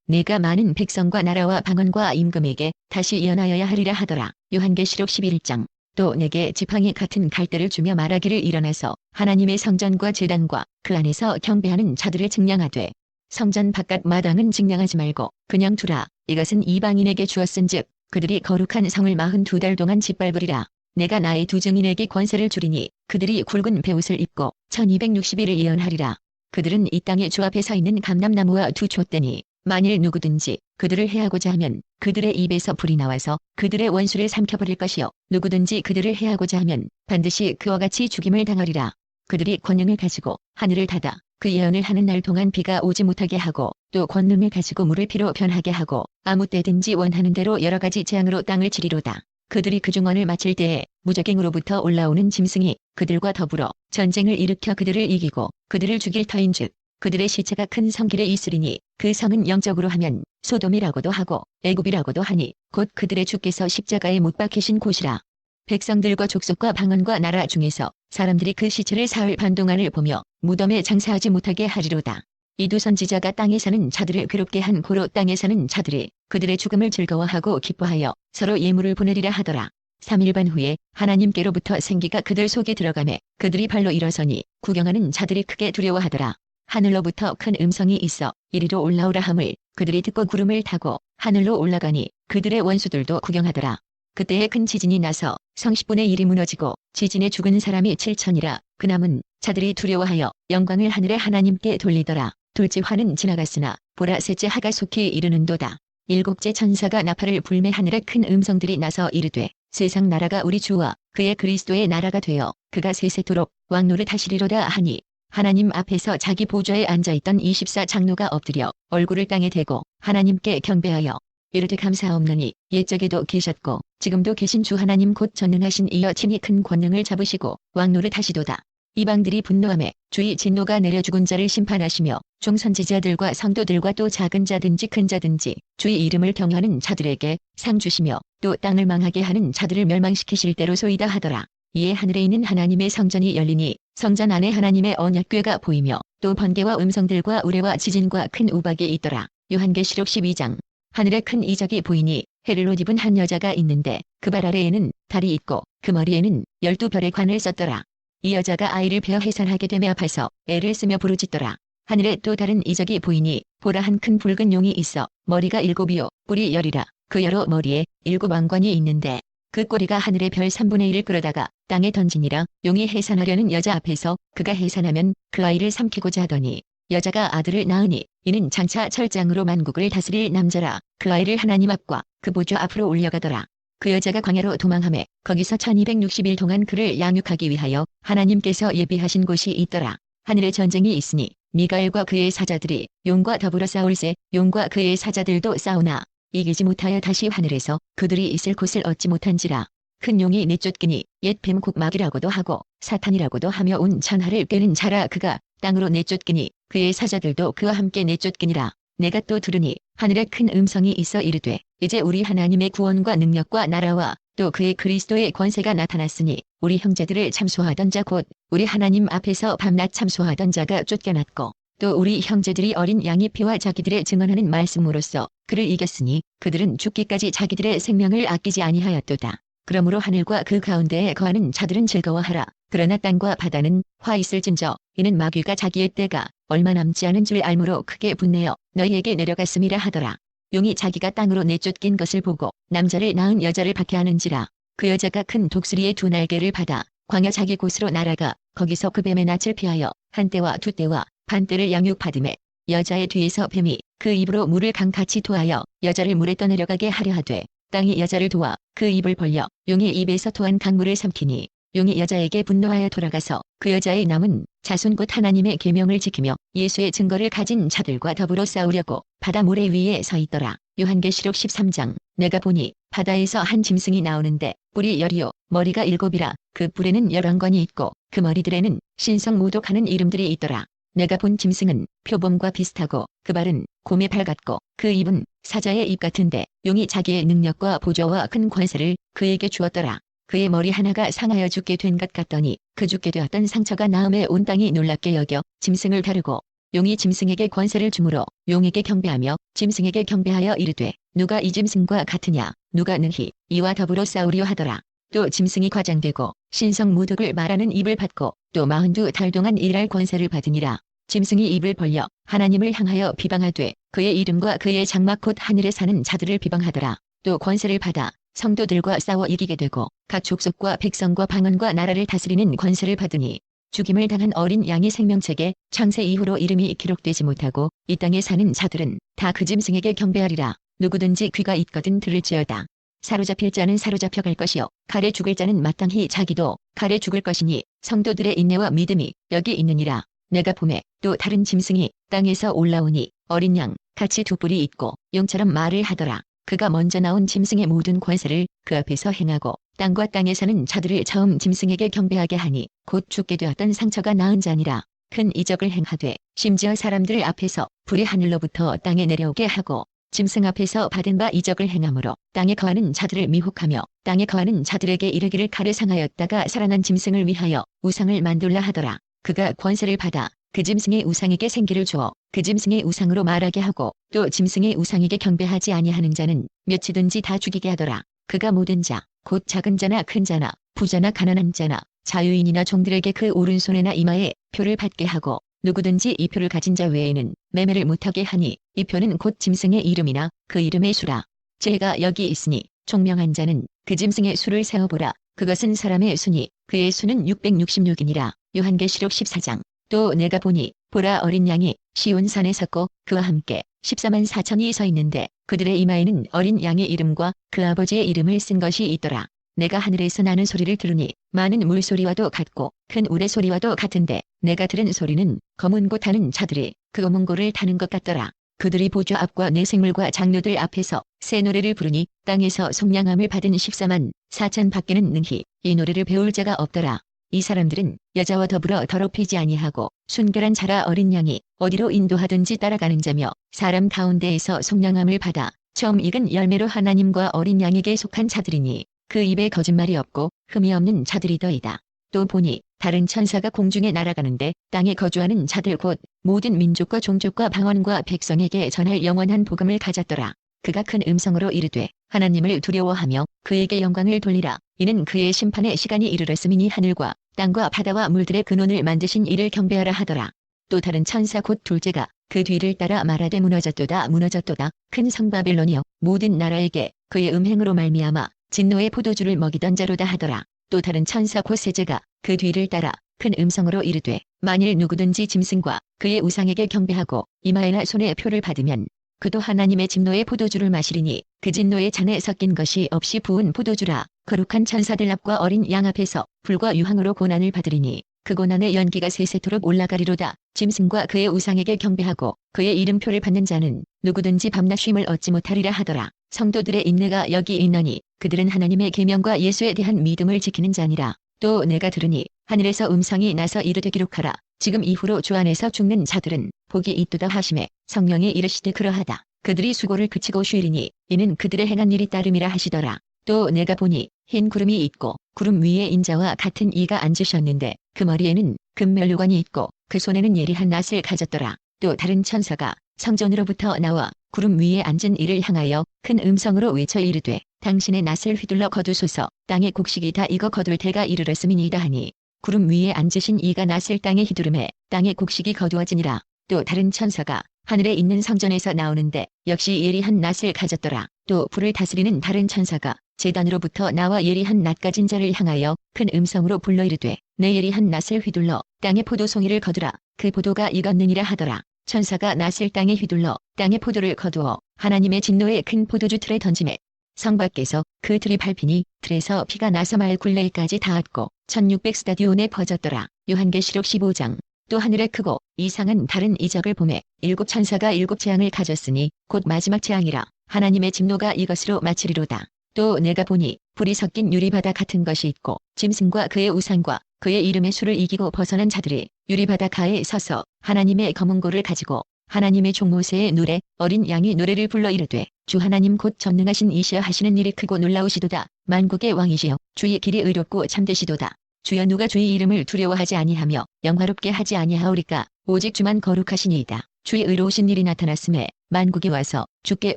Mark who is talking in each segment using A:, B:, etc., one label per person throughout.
A: 내가 많은 백성과 나라와 방언과 임금에게 다시 예언하여야 하리라 하더라. 요한계시록 11장. 또 내게 지팡이 같은 갈대를 주며 말하기를 일어나서 하나님의 성전과 제단과 그 안에서 경배하는 자들을 증량하되 성전 바깥 마당은 증량하지 말고 그냥 두라. 이것은 이방인에게 주었은즉 그들이 거룩한 성을 42달 동안 짓밟으리라. 내가 나의 두 증인에게 권세를 주리니 그들이 굵은 베옷을 입고 1260일을 예언하리라. 그들은 이 땅의 주 앞에 서 있는 감람나무와 두 촛대니 만일 누구든지 그들을 해하고자 하면 그들의 입에서 불이 나와서 그들의 원수를 삼켜버릴 것이요 누구든지 그들을 해하고자 하면 반드시 그와 같이 죽임을 당하리라. 그들이 권능을 가지고 하늘을 닫아 그 예언을 하는 날 동안 비가 오지 못하게 하고 또 권능을 가지고 물을 피로 변하게 하고 아무 때든지 원하는 대로 여러 가지 재앙으로 땅을 치리로다. 그들이 그 중언을 마칠 때에 무적행으로부터 올라오는 짐승이 그들과 더불어 전쟁을 일으켜 그들을 이기고 그들을 죽일 터인즉 그들의 시체가 큰 성길에 있으리니 그 성은 영적으로 하면 소돔이라고도 하고 애굽이라고도 하니 곧 그들의 주께서 십자가에 못 박히신 곳이라. 백성들과 족속과 방언과 나라 중에서 사람들이 그 시체를 사흘 반 동안을 보며 무덤에 장사하지 못하게 하리로다. 이 두 선지자가 땅에 사는 자들을 괴롭게 한 고로 땅에 사는 자들이 그들의 죽음을 즐거워하고 기뻐하여 서로 예물을 보내리라 하더라. 3일 반 후에 하나님께로부터 생기가 그들 속에 들어가매 그들이 발로 일어서니 구경하는 자들이 크게 두려워하더라. 하늘로부터 큰 음성이 있어 이리로 올라오라 함을 그들이 듣고 구름을 타고 하늘로 올라가니 그들의 원수들도 구경하더라. 그때에 큰 지진이 나서 성 10분의 1이 무너지고 지진에 죽은 사람이 7천이라. 그 남은 자들이 두려워하여 영광을 하늘의 하나님께 돌리더라. 둘째 화는 지나갔으나 보라 셋째 하가 속히 이르는도다. 일곱째 천사가 나팔을 불매 하늘에 큰 음성들이 나서 이르되 세상 나라가 우리 주와 그의 그리스도의 나라가 되어 그가 세세토록 왕노릇 하시리로다 하니 하나님 앞에서 자기 보좌에 앉아있던 24 장로가 엎드려 얼굴을 땅에 대고 하나님께 경배하여 이르되 감사옵나니 옛적에도 계셨고 지금도 계신 주 하나님 곧 전능하신 이여 친히 큰 권능을 잡으시고 왕노릇 하시도다. 이방들이 분노하매 주의 진노가 내려 죽은 자를 심판하시며 종선지자들과 성도들과 또 작은 자든지 큰 자든지 주의 이름을 경외하는 자들에게 상 주시며 또 땅을 망하게 하는 자들을 멸망시키실 대로소이다 하더라. 이에 하늘에 있는 하나님의 성전이 열리니 성전 안에 하나님의 언약궤가 보이며 또 번개와 음성들과 우레와 지진과 큰 우박이 있더라. 요한계시록 12장. 하늘에 큰 이적이 보이니 해를 옷 입은 한 여자가 있는데 그 발 아래에는 달이 있고 그 머리에는 12별의 관을 썼더라. 이 여자가 아이를 베어 해산하게 되매 아파서 애를 쓰며 부르짖더라. 하늘에 또 다른 이적이 보이니 보라 한 큰 붉은 용이 있어 머리가 7이요 뿔이 10이라. 그 여러 머리에 7 왕관이 있는데 그 꼬리가 하늘의 별 3분의 1을 끌어다가 땅에 던지니라. 용이 해산하려는 여자 앞에서 그가 해산하면 그 아이를 삼키고자 하더니 여자가 아들을 낳으니 이는 장차 철장으로 만국을 다스릴 남자라. 그 아이를 하나님 앞과 그 보좌 앞으로 올려가더라. 그 여자가 광야로 도망하매 거기서 1260일 동안 그를 양육하기 위하여 하나님께서 예비하신 곳이 있더라. 하늘에 전쟁이 있으니 미가엘과 그의 사자들이 용과 더불어 싸울세 용과 그의 사자들도 싸우나 이기지 못하여 다시 하늘에서 그들이 있을 곳을 얻지 못한지라. 큰 용이 내쫓기니 옛 뱀 곡막이라고도 하고 사탄이라고도 하며 온 천하를 꿰는 자라. 그가 땅으로 내쫓기니 그의 사자들도 그와 함께 내쫓기니라. 내가 또 들으니 하늘에 큰 음성이 있어 이르되 이제 우리 하나님의 구원과 능력과 나라와 또 그의 그리스도의 권세가 나타났으니 우리 형제들을 참소하던 자 곧 우리 하나님 앞에서 밤낮 참소하던 자가 쫓겨났고 또 우리 형제들이 어린 양의 피와 자기들의 증언하는 말씀으로써 그를 이겼으니 그들은 죽기까지 자기들의 생명을 아끼지 아니하였도다. 그러므로 하늘과 그 가운데에 거하는 자들은 즐거워하라. 그러나 땅과 바다는 화 있을진저 이는 마귀가 자기의 때가 얼마 남지 않은 줄 알므로 크게 분내어 너희에게 내려갔음이라 하더라. 용이 자기가 땅으로 내쫓긴 것을 보고 남자를 낳은 여자를 박해하는지라. 그 여자가 큰 독수리의 2 날개를 받아 광야 자기 곳으로 날아가 거기서 그 뱀의 낯을 피하여 한 때와 2 때와 반 때를 양육받으매 여자의 뒤에서 뱀이 그 입으로 물을 강같이 토하여 여자를 물에 떠내려가게 하려 하되 땅이 여자를 도와 그 입을 벌려 용의 입에서 토한 강물을 삼키니 용이 여자에게 분노하여 돌아가서 그 여자의 남은 자손 곧 하나님의 계명을 지키며 예수의 증거를 가진 자들과 더불어 싸우려고 바다 모래 위에 서 있더라. 요한계시록 13장. 내가 보니 바다에서 한 짐승이 나오는데 뿔이 10이요 머리가 7이라. 그 뿔에는 11건이 있고 그 머리들에는 신성모독하는 이름들이 있더라. 내가 본 짐승은 표범과 비슷하고 그 발은 곰의 발 같고 그 입은 사자의 입 같은데 용이 자기의 능력과 보좌와 큰 권세를 그에게 주었더라. 그의 머리 하나가 상하여 죽게 된 것 같더니 그 죽게 되었던 상처가 나음에 온 땅이 놀랍게 여겨 짐승을 다루고 용이 짐승에게 권세를 주므로 용에게 경배하며 짐승에게 경배하여 이르되 누가 이 짐승과 같으냐 누가 능히 이와 더불어 싸우려 하더라. 또 짐승이 과장되고 신성 모독을 말하는 입을 받고 또 42달 동안 일할 권세를 받으니라. 짐승이 입을 벌려 하나님을 향하여 비방하되 그의 이름과 그의 장막 곧 하늘에 사는 자들을 비방하더라. 또 권세를 받아 성도들과 싸워 이기게 되고 각 족속과 백성과 방언과 나라를 다스리는 권세를 받으니 죽임을 당한 어린 양의 생명책에 창세 이후로 이름이 기록되지 못하고 이 땅에 사는 자들은 다 그 짐승에게 경배하리라. 누구든지 귀가 있거든 들을지어다. 사로잡힐 자는 사로잡혀 갈 것이요 칼에 죽을 자는 마땅히 자기도 칼에 죽을 것이니 성도들의 인내와 믿음이 여기 있느니라. 내가 보매 또 다른 짐승이 땅에서 올라오니 어린 양 같이 두 뿔이 있고 용처럼 말을 하더라. 그가 먼저 나온 짐승의 모든 권세를 그 앞에서 행하고 땅과 땅에 사는 자들을 처음 짐승에게 경배하게 하니 곧 죽게 되었던 상처가 나은 자니라. 큰 이적을 행하되 심지어 사람들 앞에서 불이 하늘로부터 땅에 내려오게 하고 짐승 앞에서 받은 바 이적을 행함으로 땅에 거하는 자들을 미혹하며 땅에 거하는 자들에게 이르기를 칼을 상하였다가 살아난 짐승을 위하여 우상을 만들라 하더라. 그가 권세를 받아 그 짐승의 우상에게 생기를 주어 그 짐승의 우상으로 말하게 하고 또 짐승의 우상에게 경배하지 아니하는 자는 몇이든지 다 죽이게 하더라. 그가 모든 자 곧 작은 자나 큰 자나 부자나 가난한 자나 자유인이나 종들에게 그 오른손에나 이마에 표를 받게 하고 누구든지 이 표를 가진 자 외에는 매매를 못하게 하니 이 표는 곧 짐승의 이름이나 그 이름의 수라. 제가 여기 있으니 총명한 자는 그 짐승의 수를 세어보라. 그것은 사람의 수니 그의 수는 666이니라. 요한계시록 14장. 또 내가 보니 보라 어린 양이 시온산에 섰고 그와 함께 14만 4천이 서 있는데 그들의 이마에는 어린 양의 이름과 그 아버지의 이름을 쓴 것이 있더라. 내가 하늘에서 나는 소리를 들으니 많은 물소리와도 같고 큰 우레소리와도 같은데 내가 들은 소리는 검은 고 타는 자들이 그 검은 고를 타는 것 같더라. 그들이 보좌 앞과 내 생물과 장로들 앞에서 새 노래를 부르니 땅에서 속량함을 받은 14만 4천 밖에는 능히 이 노래를 배울 자가 없더라. 이 사람들은 여자와 더불어 더럽히지 아니하고 순결한 자라 어린 양이 어디로 인도하든지 따라가는 자며 사람 가운데에서 속량함을 받아 처음 익은 열매로 하나님과 어린 양에게 속한 자들이니 그 입에 거짓말이 없고 흠이 없는 자들이더이다. 또 보니 다른 천사가 공중에 날아가는데 땅에 거주하는 자들 곧 모든 민족과 종족과 방언과 백성에게 전할 영원한 복음을 가졌더라. 그가 큰 음성으로 이르되 하나님을 두려워하며 그에게 영광을 돌리라. 이는 그의 심판의 시간이 이르렀음이니 하늘과 땅과 바다와 물들의 근원을 만드신 이를 경배하라 하더라. 또 다른 천사 곧 둘째가 그 뒤를 따라 말하되 무너졌도다 무너졌도다. 큰 성 바벨론이여 모든 나라에게 그의 음행으로 말미암아 진노의 포도주를 먹이던 자로다 하더라. 또 다른 천사 곧 셋째가 그 뒤를 따라 큰 음성으로 이르되 만일 누구든지 짐승과 그의 우상에게 경배하고 이마에나 손에 표를 받으면 그도 하나님의 진노의 포도주를 마시리니 그 진노의 잔에 섞인 것이 없이 부은 포도주라. 거룩한 천사들 앞과 어린 양 앞에서 불과 유황으로 고난을 받으리니 그 고난의 연기가 세세토록 올라가리로다. 짐승과 그의 우상에게 경배하고 그의 이름표를 받는 자는 누구든지 밤낮 쉼을 얻지 못하리라 하더라. 성도들의 인내가 여기 있나니 그들은 하나님의 계명과 예수에 대한 믿음을 지키는 자니라. 또 내가 들으니 하늘에서 음성이 나서 이르되 기록하라. 지금 이후로 주 안에서 죽는 자들은 복이 있도다 하시매 성령이 이르시되 그러하다. 그들이 수고를 그치고 쉬리니 이는 그들의 행한 일이 따름이라 하시더라. 또 내가 보니 흰 구름이 있고 구름 위에 인자와 같은 이가 앉으셨는데 그 머리에는 금면류관이 있고 그 손에는 예리한 낫을 가졌더라. 또 다른 천사가 성전으로부터 나와 구름 위에 앉은 이를 향하여 큰 음성으로 외쳐 이르되 당신의 낫을 휘둘러 거두소서. 땅의 곡식이 다 익어 거둘 때가 이르렀음이니이다 하니 구름 위에 앉으신 이가 낫을 땅에 휘두르매 땅의 곡식이 거두어지니라. 또 다른 천사가 하늘에 있는 성전에서 나오는데 역시 예리한 낫을 가졌더라. 또 불을 다스리는 다른 천사가 제단으로부터 나와 예리한 낫 가진 자를 향하여 큰 음성으로 불러 이르되 내 예리한 낫을 휘둘러 땅의 포도송이를 거두라. 그 포도가 익었느니라 하더라. 천사가 낫을 땅에 휘둘러 땅의 포도를 거두어 하나님의 진노의 큰 포도주 틀에 던지매 성 밖에서 그 틀이 밟히니 틀에서 피가 나서 말 굴레까지 닿았고 1600스타디온에 퍼졌더라. 요한계시록 15장. 또 하늘에 크고 이상한 다른 이적을 보매 일곱 천사가 일곱 재앙을 가졌으니 곧 마지막 재앙이라. 하나님의 진노가 이것으로 마치리로다. 또 내가 보니 불이 섞인 유리바다 같은 것이 있고 짐승과 그의 우상과 그의 이름의 수를 이기고 벗어난 자들이 유리바다 가에 서서 하나님의 검은 고를 가지고 하나님의 종 모세의 누레 어린 양이 노래를 불러 이르되 주 하나님 곧 전능하신 이시여 하시는 일이 크고 놀라우시도다. 만국의 왕이시여 주의 길이 의롭고 참되시도다. 주여 누가 주의 이름을 두려워하지 아니하며 영화롭게 하지 아니하오리까. 오직 주만 거룩하시니이다. 주의 의로우신 일이 나타났음에 만국이 와서 주께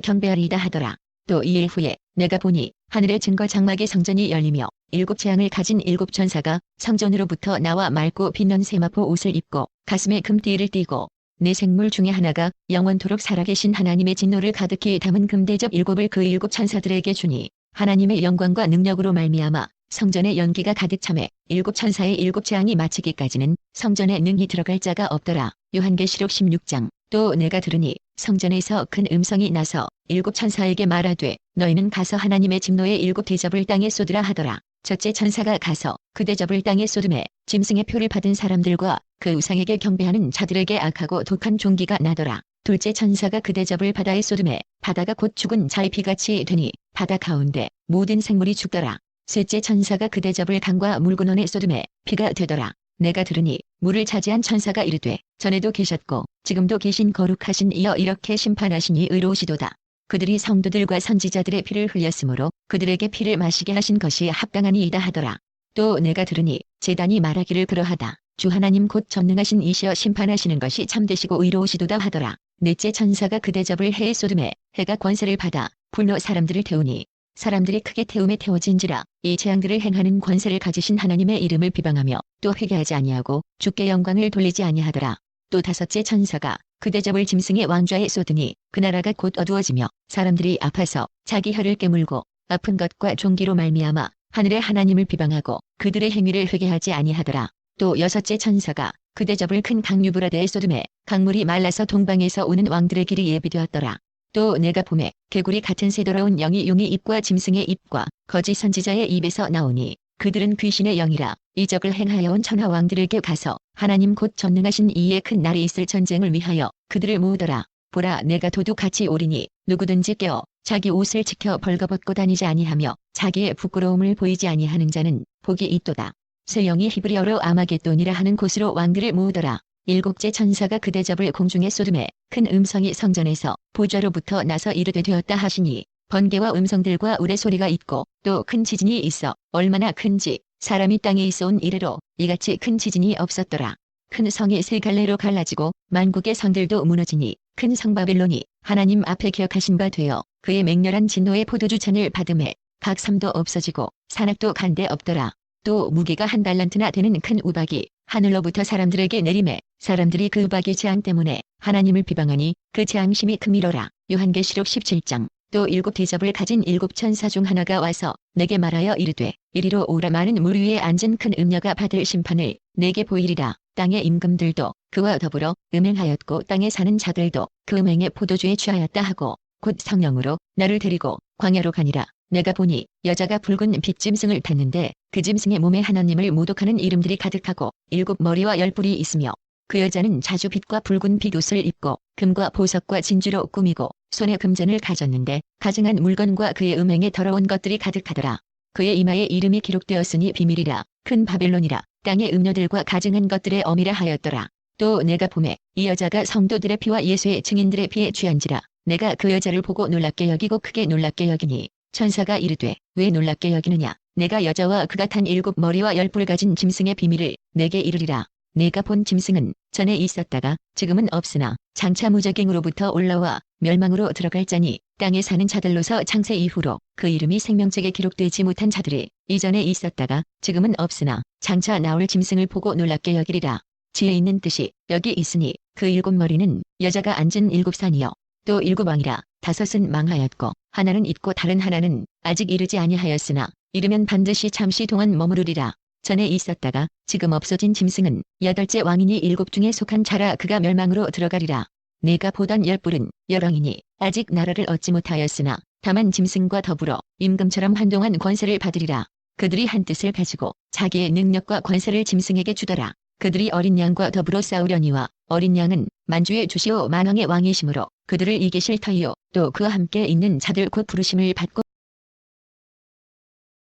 A: 경배하리이다 하더라. 또 2일 후에 내가 보니 하늘의 증거 장막의 성전이 열리며 7 재앙을 가진 7 천사가 성전으로부터 나와 맑고 빛난 세마포 옷을 입고 가슴에 금띠를 띠고 네 생물 중에 하나가 영원토록 살아계신 하나님의 진노를 가득히 담은 금대접 7을 그 7 천사들에게 주니 하나님의 영광과 능력으로 말미암아 성전에 연기가 가득 차매 7 천사의 7 재앙이 마치기까지는 성전에 능히 들어갈 자가 없더라. 요한계시록 16장. 또 내가 들으니 성전에서 큰 음성이 나서 7 천사에게 말하되 너희는 가서 하나님의 진노의 7 대접을 땅에 쏟으라 하더라. 첫째 천사가 가서 그 대접을 땅에 쏟음에 짐승의 표를 받은 사람들과 그 우상에게 경배하는 자들에게 악하고 독한 종기가 나더라. 둘째 천사가 그 대접을 바다에 쏟음에 바다가 곧 죽은 자의 피같이 되니 바다 가운데 모든 생물이 죽더라. 셋째 천사가 그 대접을 강과 물근원에 쏟음에 피가 되더라. 내가 들으니 물을 차지한 천사가 이르되 전에도 계셨고 지금도 계신 거룩하신 이여 이렇게 심판하시니 의로우시도다. 그들이 성도들과 선지자들의 피를 흘렸으므로 그들에게 피를 마시게 하신 것이 합당하니이다 하더라. 또 내가 들으니 제단이 말하기를 그러하다. 주 하나님 곧 전능하신 이시여 심판하시는 것이 참되시고 의로우시도다 하더라. 넷째 천사가 그 대접을 해에 쏟음에 해가 권세를 받아 불로 사람들을 태우니 사람들이 크게 태움에 태워진지라. 이 재앙들을 행하는 권세를 가지신 하나님의 이름을 비방하며 또 회개하지 아니하고 주께 영광을 돌리지 아니하더라. 또 다섯째 천사가 그 대접을 짐승의 왕좌에 쏟으니 그 나라가 곧 어두워지며 사람들이 아파서 자기 혀를 깨물고 아픈 것과 종기로 말미암아 하늘의 하나님을 비방하고 그들의 행위를 회개하지 아니하더라. 또 여섯째 천사가 그 대접을 큰 강 유브라데에 쏟음에 강물이 말라서 동방에서 오는 왕들의 길이 예비되었더라. 또 내가 봄에 개구리 같은 새더러운 영이 용의 입과 짐승의 입과 거짓 선지자의 입에서 나오니 그들은 귀신의 영이라 이적을 행하여 온 천하 왕들에게 가서 하나님 곧 전능하신 이의 큰 날이 있을 전쟁을 위하여 그들을 모으더라. 보라 내가 도둑같이 오리니 누구든지 깨어 자기 옷을 지켜 벌거벗고 다니지 아니하며 자기의 부끄러움을 보이지 아니하는 자는 복이 있도다. 새 영이 히브리어로 아마겟돈이라 하는 곳으로 왕들을 모으더라. 7째 천사가 그 대접을 공중에 쏟음에 큰 음성이 성전에서 보좌로부터 나서 이르되 되었다 하시니 번개와 음성들과 우레소리가 있고 또 큰 지진이 있어 얼마나 큰지 사람이 땅에 있어온 이래로 이같이 큰 지진이 없었더라. 큰 성이 세 갈래로 갈라지고 만국의 성들도 무너지니 큰 성 바벨론이 하나님 앞에 기억하신 바 되어 그의 맹렬한 진노의 포도주 잔을 받음에 각 섬도 없어지고 산악도 간데 없더라. 또 무게가 1달란트나 되는 큰 우박이 하늘로부터 사람들에게 내림에 사람들이 그 우박의 재앙 때문에 하나님을 비방하니 그 재앙심이 크미로라. 요한계시록 17장. 또 7 대접을 가진 7 천사 중 하나가 와서 내게 말하여 이르되 이리로 오라. 많은 물 위에 앉은 큰 음녀가 받을 심판을 내게 보이리라. 땅의 임금들도 그와 더불어 음행하였고 땅에 사는 자들도 그 음행의 포도주에 취하였다 하고 곧 성령으로 나를 데리고 광야로 가니라. 내가 보니 여자가 붉은 빛 짐승을 탔는데 그 짐승의 몸에 하나님을 모독하는 이름들이 가득하고 7 머리와 10뿔이 있으며 그 여자는 자주 빛과 붉은 빛옷을 입고 금과 보석과 진주로 꾸미고 손에 금전을 가졌는데 가증한 물건과 그의 음행에 더러운 것들이 가득하더라. 그의 이마에 이름이 기록되었으니 비밀이라 큰 바벨론이라 땅의 음녀들과 가증한 것들의 어미라 하였더라. 또 내가 보매 이 여자가 성도들의 피와 예수의 증인들의 피에 취한지라. 내가 그 여자를 보고 놀랍게 여기고 크게 놀랍게 여기니 천사가 이르되 왜 놀랍게 여기느냐. 내가 여자와 그가 탄 7 머리와 10뿔 가진 짐승의 비밀을 내게 이르리라. 내가 본 짐승은 전에 있었다가 지금은 없으나 장차 무적행으로부터 올라와 멸망으로 들어갈 자니 땅에 사는 자들로서 창세 이후로 그 이름이 생명책에 기록되지 못한 자들이 이전에 있었다가 지금은 없으나 장차 나올 짐승을 보고 놀랍게 여기리라. 지혜 있는 뜻이 여기 있으니 그 7 머리는 여자가 앉은 7 산이요 또 7 왕이라. 5은 망하였고 하나는 있고 다른 하나는 아직 이르지 아니하였으나 이르면 반드시 잠시 동안 머무르리라. 전에 있었다가 지금 없어진 짐승은 8째 왕이니 7 중에 속한 자라. 그가 멸망으로 들어가리라. 내가 보던 10뿔은 열왕이니 아직 나라를 얻지 못하였으나 다만 짐승과 더불어 임금처럼 한동안 권세를 받으리라. 그들이 한 뜻을 가지고 자기의 능력과 권세를 짐승에게 주더라. 그들이 어린 양과 더불어 싸우려니와 어린 양은 만주의 주시오 만왕의 왕이시므로 그들을 이기실 터이요 또 그와 함께 있는 자들 곧 부르심을 받고